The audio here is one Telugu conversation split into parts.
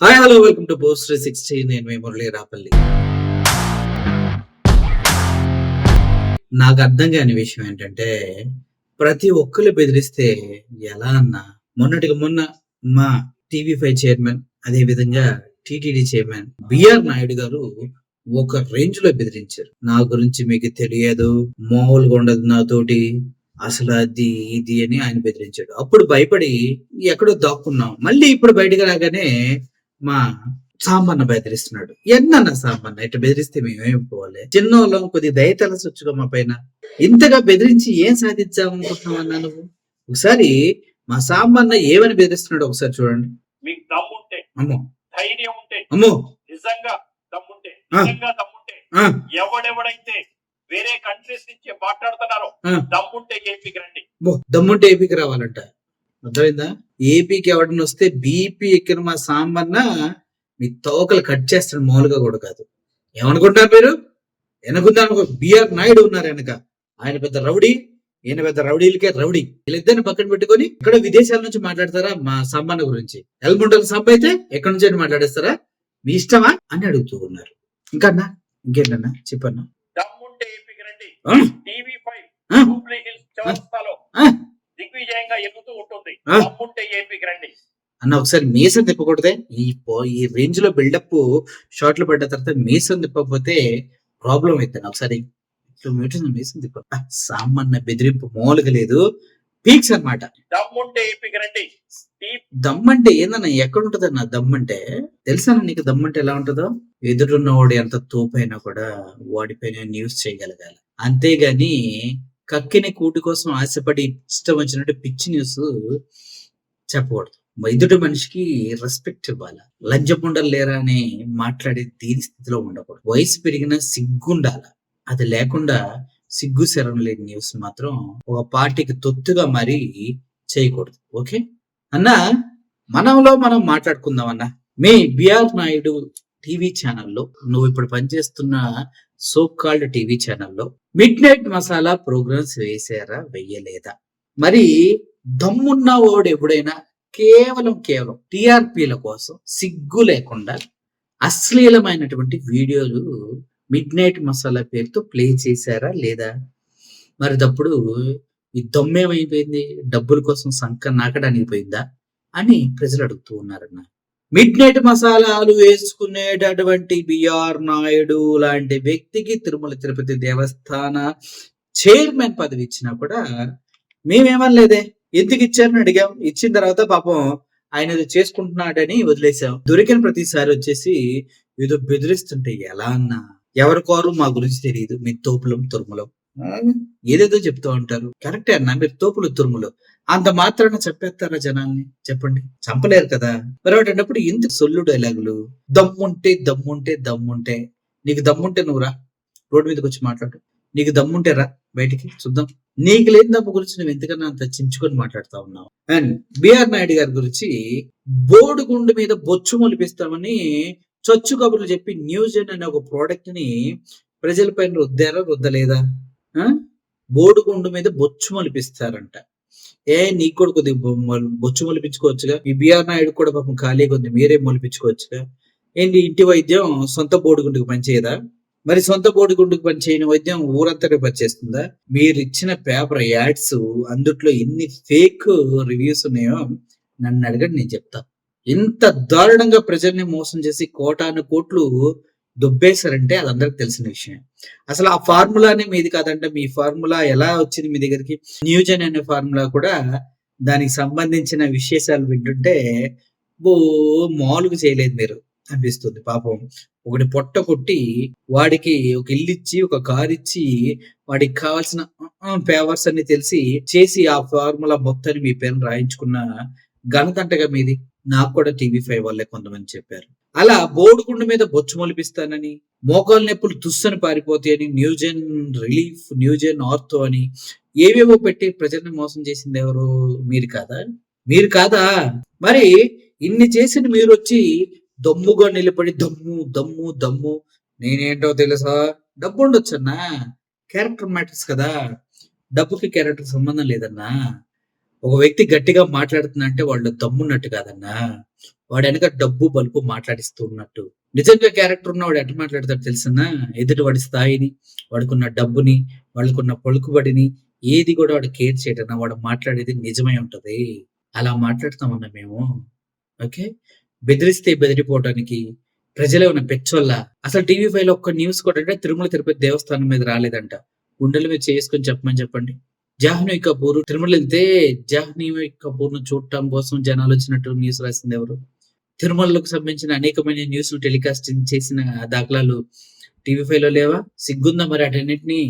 Hi hello welcome to post 360. నేను మీ మురళీ రాపల్లి. నాకు అర్థం కాని విషయం ఏంటంటే ప్రతి ఒక్కరు బెదిరిస్తే ఎలా అన్నా మొన్నటికి మొన్న మా టీవీ5 చైర్మన్ అదే విధంగా టీటీడీ చైర్మన్ బిఆర్ నాయుడు గారు ఒక రేంజ్ లో బెదిరించారు. నా గురించి మీకు తెలియదు, మామూలుగా ఉండదు నాతోటి, అసలు అది ఇది అని ఆయన బెదిరించాడు. అప్పుడు భయపడి ఎక్కడో దాక్కున్నాం. మళ్ళీ ఇప్పుడు బయటకు రాగానే మా సాంబన్న బెదిరిస్తున్నాడు. ఎన్నన్నా సాంబన్న ఇట్లా బెదిరిస్తే మేమేమిపోవాలి? చిన్నోళ్ళం, కొద్దిగా దయ తలసొచ్చుగా మా పైన. ఇంతగా బెదిరించి ఏం సాధించాలనుకుంటున్నావన్నా నువ్వు? ఒకసారి మా సాంబన్న ఏమని బెదిరిస్తున్నాడు ఒకసారి చూడండి. మీకు దమ్ముంటే, అమ్మో ధైర్యం ఉంటే, అమ్మో నిజంగా దమ్ముంటే, ఆ. నిజంగా దమ్ముంటే, ఆ, ఎవడెవడైతే వేరే కంట్రీస్ నుంచి మాట్లాడుతున్నారో ఆ. దమ్ముంటే ఏపీకి రండి. దమ్ముంటే ఏపీకి రావాలంట. అర్థమైందా? ఏపీకి ఎవడన్నా వస్తే బీపీ ఎక్కిన మా సాంబన్న మీ తోకలు కట్ చేస్తాడు, మామూలుగా కూడా కాదు. ఏమనుకుంటారు మీరు? వెనకుందాను బిఆర్ నాయుడు ఉన్నారు వెనక. ఆయన పెద్ద రౌడీ, ఈయన పెద్ద రౌడీలకే రౌడీ. వీళ్ళిద్దరిని పక్కన పెట్టుకొని ఇక్కడ విదేశాల నుంచి మాట్లాడతారా మా సాంబన్న గురించి? ఎల్ముండల సాంబ అయితే ఎక్కడి నుంచి అయినా మాట్లాడేస్తారా? మీ ఇష్టమా అని అడుగుతూ ఉన్నారు. ఇంకా ఇంకేంటన్నా చెప్పన్నా? దమ్ముంటే ఏపీకి రండి. ఆ? టీవీ5 ఆ? జూబ్లీ హిల్స్ చౌరస్తాలో ఆ? దిగ్విజయంగా ఎగుతూ ఉంటుంది. ఆ? దమ్ముంటే ఏపీకి రండి అన్న ఒకసారి మీసం తిప్పకూడదే? ఈ రేంజ్ లో బిల్డప్ షార్ట్లు పడ్డ తర్వాత మీసం తిప్పకపోతే ప్రాబ్లం అవుతుంది. ఒకసారి మీసం తిప్ప. సామాన్య బెదిరింపు మామూలుగా లేదు, పీక్స్ అన్నమాట. దమ్ముంటే ఏపీకి రండి. దమ్మంటే ఏందన్నా? ఎక్కడుంటదన్న దమ్మంటే? తెలుసా నీకు దమ్మంటే ఎలా ఉంటుందో? ఎదురున్నవాడు ఎంత తోపైనా కూడా వాడిపైన న్యూస్ చేయగలగాలి, అంతేగాని కక్కిన కూటి కోసం ఆశపడి ఇష్టం వచ్చినట్టు పిచ్చి న్యూస్ చెప్పకూడదు. ఎదుటి మనిషికి రెస్పెక్ట్ ఇవ్వాలి. లంచముండలు లేరా అని మాట్లాడే దీని స్థితిలో ఉండకూడదు. వయసు పెరిగినా సిగ్గుండాల. అది లేకుండా సిగ్గు శరం లేని న్యూస్ మాత్రం ఒక పార్టీకి తొత్తుగా మరీ చేయకూడదు. ఓకే అన్నా, మనంలో మనం మాట్లాడుకుందాం అన్న. మీ బిఆర్ నాయుడు టీవీ ఛానల్లో, నువ్వు ఇప్పుడు పనిచేస్తున్న సో కాల్డ్ టీవీ ఛానల్లో మిడ్ నైట్ మసాలా ప్రోగ్రామ్స్ వేసారా, వెయ్యలేదా? మరి దమ్మున్న వాడు ఎప్పుడైనా కేవలం టిఆర్పీల కోసం సిగ్గు లేకుండా అశ్లీలమైనటువంటి వీడియోలు మిడ్ నైట్ మసాలా పేరుతో ప్లే చేశారా లేదా? మరి తప్పుడు ఈ దమ్మేమైపోయింది? డబ్బుల కోసం సంక నాకడానికి పోయిందా అని ప్రజలు అడుగుతూ ఉన్నారన్న. మిడ్ నైట్ మసాలాలు వేసుకునేటటువంటి బిఆర్ నాయుడు లాంటి వ్యక్తికి తిరుమల తిరుపతి దేవస్థాన చైర్మన్ పదవి ఇచ్చినా కూడా మేమేమనలేదే. ఎందుకు ఇచ్చారని అడిగాం. ఇచ్చిన తర్వాత పాపం ఆయన ఏదో చేసుకుంటున్నాడని వదిలేసాం. దొరికిన ప్రతిసారి వచ్చేసి ఏదో బెదిరిస్తుంటే ఎలా అన్నా? ఎవరి కోరు మా గురించి తెలియదు, మీ తోపులం తురుములం ఏదేదో చెప్తూ ఉంటారు. కరెక్టే అన్న, మీరు తోపులు తురుములు. అంత మాత్రాన చెప్పేస్తారా జనాల్ని? చెప్పండి, చంపలేరు కదా. మరి అటప్పుడు ఎందుకు సొల్లు డైలాగులు? దమ్ముంటే దమ్ముంటే దమ్ముంటే, నీకు దమ్ముంటే నువ్వు రా, రోడ్డు మీదకి వచ్చి మాట్లాడు. నీకు దమ్ముంటే రా బయటికి చూద్దాం. నీకు లేని దమ్ము గురించి నువ్వు ఎందుకన్నా అంత చించుకొని మాట్లాడుతా ఉన్నావు? అండ్ బిఆర్ నాయుడు గారి గురించి బోడుగుండు మీద బొచ్చు మొలిపిస్తామని చచ్చు కబుర్లు చెప్పి న్యూజెన్ అనే ఒక ప్రోడక్ట్ ని ప్రజలపైన రుద్దారా, రుద్దలేదా? బోడుగుండు మీద బొచ్చు మొలిపిస్తారంట. నీకు కూడా కొద్దిగా బొచ్చు మొలిపించుకోవచ్చుగా. ఈ బిఆర్ నాయుడు కూడా పాపం ఖాళీగా ఉంది, మీరే మొలిపించుకోవచ్చుగా. ఏంటి ఇంటి వైద్యం సొంత బోడుగుండుకు పనిచేయదా? మరి సొంత బోడిగుండుకు పనిచేయని వైద్యం ఊరంతటా పనిచేస్తుందా? మీరు ఇచ్చిన పేపర్ యాడ్స్ అందుట్లో ఎన్ని ఫేక్ రివ్యూస్ ఉన్నాయో నన్ను అడగండి, నేను చెప్తా. ఇంత దారుణంగా ప్రజల్ని మోసం చేసి కోటాను కోట్లు దుబ్బేశారంటే అది అందరికి తెలిసిన విషయం. అసలు ఆ ఫార్ములానే మీది కాదంటే, మీ ఫార్ములా ఎలా వచ్చింది మీ దగ్గరికి? న్యూజెన్ అనే ఫార్ములా కూడా దానికి సంబంధించిన విశేషాలు వింటుంటే మామూలుగా చేయలేదు మీరు అనిపిస్తుంది. పాపం ఒకటి పొట్ట కొట్టి వాడికి ఒక ఇల్లు ఇచ్చి, ఒక కార్ ఇచ్చి, వాడికి కావాల్సిన పేవర్స్ అన్ని తెలిసి చేసి ఆ ఫార్ములా మొత్తాన్ని మీ పేరు రాయించుకున్న ఘనతంటగా మీది. నాకు కూడా టీవీ5 వాళ్ళే కొంతమంది చెప్పారు. అలా బోడుగుండు మీద బొచ్చు మొలిపిస్తానని, మోకాలు నొప్పులు తుస్సని పారిపోతాయని, న్యూజెన్ రిలీఫ్, న్యూజెన్ ఆర్థో అని ఏవేవో పెట్టి ప్రజల్ని మోసం చేసింది ఎవరు? మీరు కాదా? మీరు కాదా? మరి ఇన్ని చేసిన మీరు వచ్చి దమ్ముగా నిలబడి దమ్ము దమ్ము దమ్ము, నేనేంటో తెలుసా? డబ్బు ఉండొచ్చన్నా, క్యారెక్టర్ మ్యాటర్స్ కదా. డబ్బుకి క్యారెక్టర్ సంబంధం లేదన్నా. ఒక వ్యక్తి గట్టిగా మాట్లాడుతున్నంటే వాళ్ళు దమ్మున్నట్టు కాదన్నా. వాడు వెనక డబ్బు, బలుపు మాట్లాడిస్తూ ఉన్నట్టు. నిజంగా క్యారెక్టర్ ఉన్నవాడు ఎట్ట మాట్లాడతాడో తెలుసన్నా? ఎదుటి వాడి స్థాయిని, వాడికున్న డబ్బుని, వాళ్ళకున్న పలుకుబడిని ఏది కూడా వాడు కేర్ చేయడన్నా. వాడు మాట్లాడేది నిజమై ఉంటది. అలా మాట్లాడతామన్నా మేము. ఓకే. బెదిరిస్తే బెదిరిపోవటానికి ప్రజలేమన్నా పిచ్చోళ్ళా? అసలు టీవీ 5లో ఒక్క న్యూస్ కూడా అంటే తిరుమల తిరుపతి దేవస్థానం మీద రాలేదంట. గుండెల మీద చేసుకొని చెప్పమని చెప్పండి. జాహ్నవి కపూర్ తిరుమలెళ్తే జాహ్నవి కపూర్‌ను చూడటం కోసం జనాలొచ్చినట్టు న్యూస్ రాసింది ఎవరు? తిరుమలకు సంబంధించిన అనేకమైన న్యూస్‌లు టెలికాస్టింగ్ చేసిన దాఖలాలు టీవీ 5లో లేవా? సిగ్గుందా మరి ఆటన్నిటిని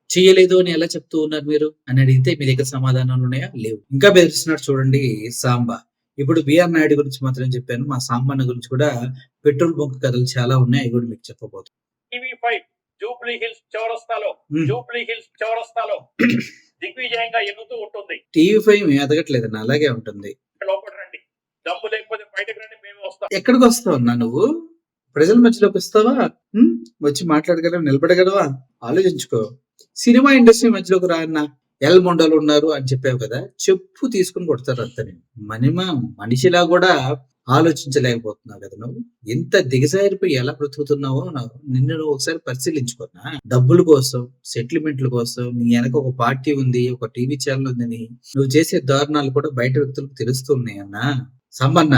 చేయలేదు అని ఎలా చెప్తూ ఉన్నారు మీరు? అని అడిగితే మీ దగ్గర సమాధానాలున్నాయా? లేవు. ఇంకా బెదిరిస్తున్నాడు చూడండి సాంబ. ఇప్పుడు బీఆర్ నాయుడు గురించి మాత్రం చెప్పాను. మా సాంబన్న గురించి కూడా పెట్రోల్ బంక్ కథలు చాలా ఉన్నాయి. అవి కూడా మీకు చెప్పబోతున్నా. టీవీ5 జూబ్లీ హిల్స్ చౌరస్తాలో జూబ్లీ హిల్స్ చౌరస్తాలో దిగ్విజయంగా ఎన్నుతూ ఉంటుంది. టీవీ 5 ఎదగట్లేదన్న అలాగే ఉంటుంది. లోపల రండి, దమ్ము లేకపోతే బయటకు రండి, మేము వస్తాం. ఎక్కడికి వస్తావు అన్నా నువ్వు? ప్రజల మధ్యలోకి వస్తావా? వచ్చి మాట్లాడగలవా? నిలబడగలవా? ఆలోచించుకో. సినిమా ఇండస్ట్రీ మధ్యలోకి రా అన్న. ఎల్ మొండాలు ఉన్నారు అని చెప్పావు కదా, చెప్పు తీసుకుని కొడతారు అంతా. మనిషిలా కూడా ఆలోచించలేకపోతున్నావు కదా నువ్వు. ఎంత దిగజారిపోయి ఎలా బ్రతుకుతున్నావో నిన్ను నువ్వు ఒకసారి పరిశీలించుకున్నా. డబ్బుల కోసం, సెటిల్మెంట్ల కోసం నీ వెనక ఒక పార్టీ ఉంది, ఒక టీవీ ఛానల్ ఉందని నువ్వు చేసే దారుణాలు కూడా బయట వ్యక్తులకు తెలుస్తున్నాయి అన్నా. సంబన్న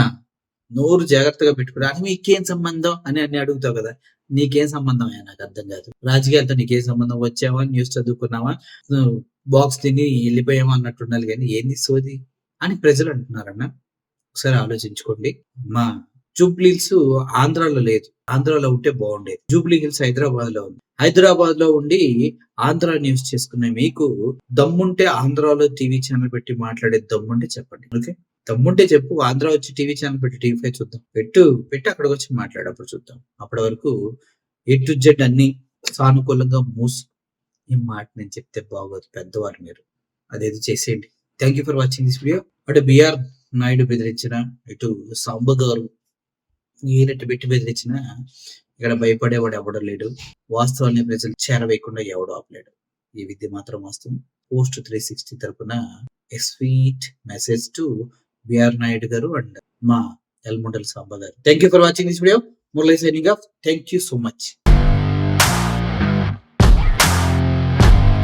నోరు జాగ్రత్తగా పెట్టుకుని అని మీకేం సంబంధం అని అన్ని అడుగుతావు కదా. నీకేం సంబంధం అయ్యా? నాకు అర్థం కాదు. రాజకీయాలతో నీకేం సంబంధం? వచ్చావా, న్యూస్ చదువుకున్నావా, బాక్స్ తిని వెళ్ళిపోయావా అన్నట్టు ఉండాలి కానీ ఏంది సోది అని ప్రజలు అంటున్నారన్న. ఒకసారి ఆలోచించుకోండి. మా జూబ్లీ హిల్స్ ఆంధ్రాలో లేదు. ఆంధ్రాలో ఉంటే బాగుండేది. జూబ్లీ హిల్స్ హైదరాబాద్ లో ఉంది. హైదరాబాద్ లో ఉండి ఆంధ్ర న్యూస్ చేసుకునే మీకు దమ్ముంటే ఆంధ్రాలో టీవీ ఛానల్ పెట్టి మాట్లాడే దమ్ముంటే చెప్పండి. ఓకే, దమ్ముంటే చెప్పు. ఆంధ్ర వచ్చి టీవీ ఛానల్ పెట్టి టీవీ 5 చూద్దాం. పెట్టి అక్కడికి వచ్చి మాట్లాడప్పుడు చూద్దాం. అప్పటి వరకు A to Z అన్ని సానుకూలంగా ఈ మాట నేను చెప్తే బాగోదు. పెద్దవారు మీరు, అదేదో చేసేయండి. Thank you for watching this video. అటు బీఆర్ నాయుడు బెదిరించిన, ఇటు సాంబ గారు ఈయనట్టు పెట్టి బెదిరించిన ఇక్కడ భయపడేవాడు ఎవడో లేడు. వాస్తవాన్ని ప్రజలు చేరవేయకుండా ఎవడో ఆపలేడు. ఈ విద్య మాత్రం వస్తుంది. పోస్ట్ 360 తరపున a sweet message to BR Naidu గారు అండ్ మా ఎల్ముండల్ సాంబ గారు. Thank you for watching this video. Murali signing off. Thank you so much.